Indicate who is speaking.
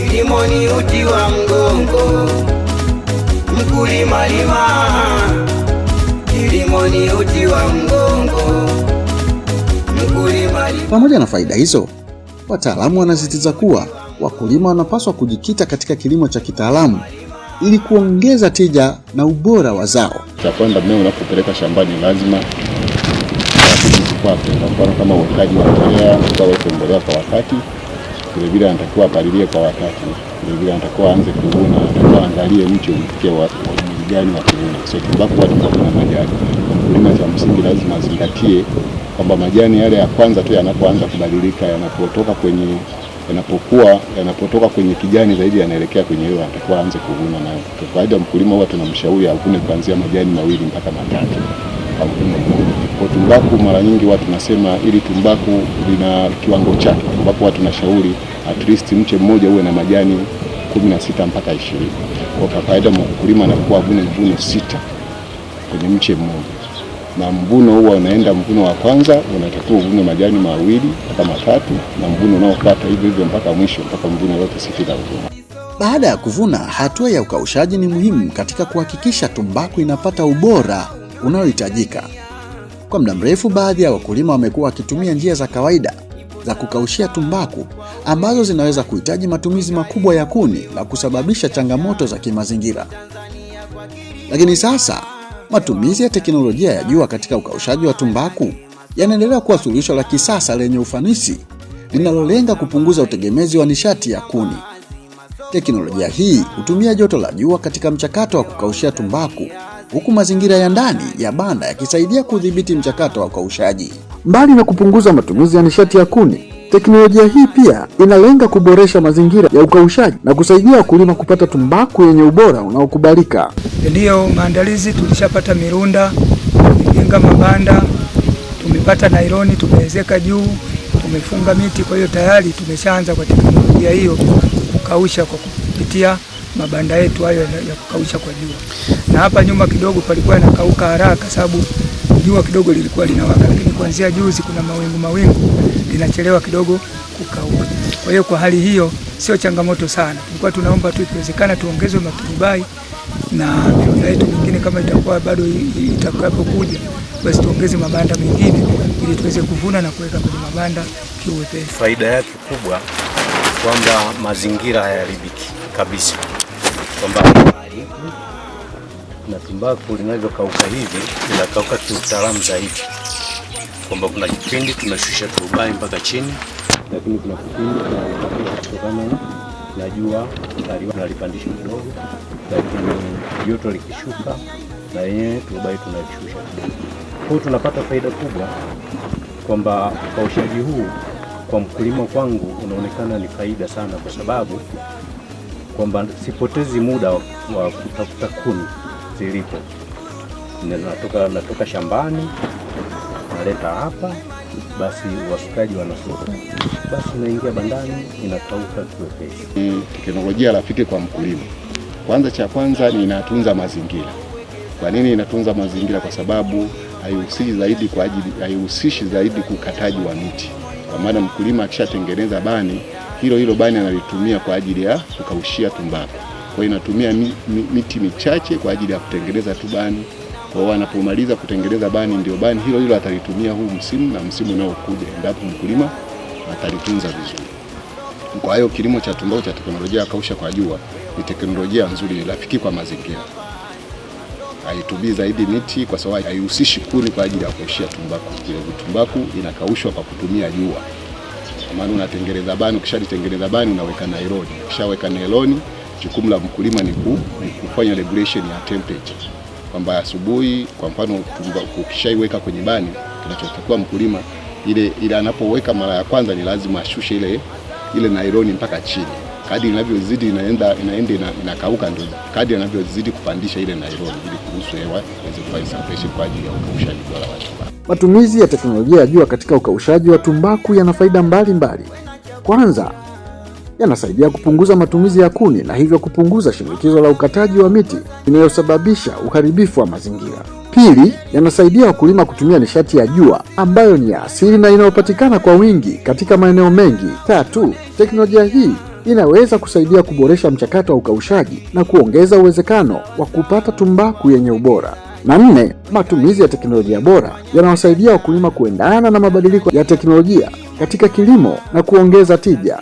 Speaker 1: kilimo ni uti wa mgongo. Mkulima lima, kilimo ni uti wa mgongo. Mkulima lima.
Speaker 2: Pamoja na faida hizo, wataalamu wanasisitiza kuwa wakulima wanapaswa kujikita katika kilimo cha kitaalamu ili kuongeza tija na ubora wa zao.
Speaker 3: Cha kwanza, mmea unapopeleka shambani lazima kwa mfano kama uwekaji wa mbolea, kwa mbolea kwa wakati, vile vile anatakiwa apalilie kwa wakati, vile vile anatakiwa aanze kuvuna, anatakiwa angalie mche ufikie umri gani wa kuvuna. Sio tumbaku watu kwa majani. Mkulima cha msingi lazima azingatie kwamba majani yale ya kwanza tu yanapoanza kubadilika, yanapotoka kwenye kijani zaidi yanaelekea kwenye hiyo, anatakiwa aanze kuvuna nayo. Kwa kawaida mkulima huwa tunamshauri avune kuanzia majani 2 mpaka 3 au kwa tumbaku. Mara nyingi watu tunasema ili tumbaku lina kiwango chake, ambapo watu tunashauri at least mche mmoja uwe na majani 16 mpaka 20. Kwa kawaida mkulima anakuwa avune mvuno 6 kwenye mche mmoja, na mvuno huwa unaenda, mvuno wa kwanza unatakiwa uvune majani 2 mpaka 3, na mvuno unaofuata hivyo hivyo mpaka mwisho, mpaka mvuno wote 6 uvune.
Speaker 2: Baada ya kuvuna, hatua ya ukaushaji ni muhimu katika kuhakikisha tumbaku inapata ubora unaohitajika. Kwa muda mrefu, baadhi ya wakulima wamekuwa wakitumia njia za kawaida za kukaushia tumbaku ambazo zinaweza kuhitaji matumizi makubwa ya kuni na kusababisha changamoto za kimazingira. Lakini sasa, matumizi ya teknolojia ya jua katika ukaushaji wa tumbaku yanaendelea kuwa suluhisho la kisasa lenye ufanisi linalolenga kupunguza utegemezi wa nishati ya kuni. Teknolojia hii hutumia joto la jua katika mchakato wa kukaushia tumbaku, huku mazingira ya ndani ya banda yakisaidia kudhibiti mchakato wa ukaushaji. Mbali na kupunguza matumizi ya nishati ya kuni, teknolojia hii pia inalenga kuboresha mazingira ya ukaushaji na kusaidia wakulima kupata tumbaku yenye ubora unaokubalika.
Speaker 4: Ndiyo maandalizi, tulishapata mirunda, tumejenga mabanda, tumepata nailoni, tumeezeka juu, tumefunga miti. Kwa hiyo tayari tumeshaanza kwa teknolojia hiyo kukausha kwa kupitia mabanda yetu hayo ya kukausha kwa jua. Na hapa nyuma kidogo palikuwa yanakauka haraka sababu jua kidogo lilikuwa linawaka, lakini kuanzia juzi kuna mawingu linachelewa kidogo kukauka. Kwa hiyo kwa hali hiyo sio changamoto sana. Tulikuwa tunaomba tu ikiwezekana tuongezwe maturubai na mirunda yetu mingine, kama itakuwa bado itakapokuja basi tuongeze mabanda mengine ili tuweze kuvuna na kuweka kwenye mabanda kiuwepesi.
Speaker 5: Faida yake kubwa kwamba mazingira hayaharibiki kabisa, kwamba na tumbaku linavyokauka hivi linakauka kiutaalamu zaidi, kwamba kuna kipindi tunashusha turubai mpaka chini, lakini kuna kipindi tunapandisha kutokana na jua tunalipandisha kidogo, lakini joto likishuka na yenyewe turubai tunalishusha kidogo. Kwa hiyo tunapata faida kubwa kwamba ukaushaji huu kwa mkulima kwangu unaonekana ni faida sana, kwa sababu kwamba sipotezi muda wa kutafuta kuni zilipo. Natoka shambani, naleta hapa, basi wasukaji wanasuka, basi naingia bandani, inakauka kiwepesi.
Speaker 3: Teknolojia rafiki kwa mkulima. Cha kwanza ni inatunza mazingira. Kwa nini inatunza mazingira? Kwa sababu haihusishi zaidi kukataji wa miti. Kwa maana mkulima akishatengeneza bani, hilo bani analitumia kwa ajili ya kukaushia tumbaku. Kwa hiyo inatumia miti michache kwa ajili ya kutengeneza tu bani. Kwa hiyo anapomaliza kutengeneza bani, ndio bani hilo atalitumia huu msimu na msimu unaokuja, endapo mkulima atalitunza vizuri. Kwa hiyo kilimo cha tumbaku cha teknolojia ya kausha kwa jua ni teknolojia nzuri, ni rafiki kwa mazingira. Haitumii zaidi miti kwa sababu haihusishi kuni kwa ajili ya kukaushia tumbaku. Ile tumbaku inakaushwa kwa kutumia jua. Kwa maana unatengeneza bani, ukishatengeneza bani unaweka nailoni. Ukishaweka nailoni, jukumu la mkulima ni kufanya regulation ya temperature. Kwamba asubuhi, kwa mfano ukishaiweka kwenye bani, kinachotakiwa mkulima ile anapoweka mara ya kwanza ni lazima ashushe ile nailoni mpaka chini. Kadri inavyozidi inakauka, ndio kadri inavyozidi kupandisha ile nailoni ili kuruhusu hewa iweze kufanya circulation kwa ajili ya ukaushaji bora wa tumbaku.
Speaker 2: Matumizi ya teknolojia ya jua katika ukaushaji wa tumbaku yana faida mbalimbali. Kwanza, yanasaidia kupunguza matumizi ya kuni na hivyo kupunguza shinikizo la ukataji wa miti inayosababisha uharibifu wa mazingira. Pili, yanasaidia wakulima kutumia nishati ya jua ambayo ni ya asili na inayopatikana kwa wingi katika maeneo mengi. Tatu, teknolojia hii inaweza kusaidia kuboresha mchakato wa ukaushaji na kuongeza uwezekano wa kupata tumbaku yenye ubora. Na 4, matumizi ya teknolojia bora yanawasaidia wakulima kuendana na mabadiliko ya teknolojia katika kilimo na kuongeza tija.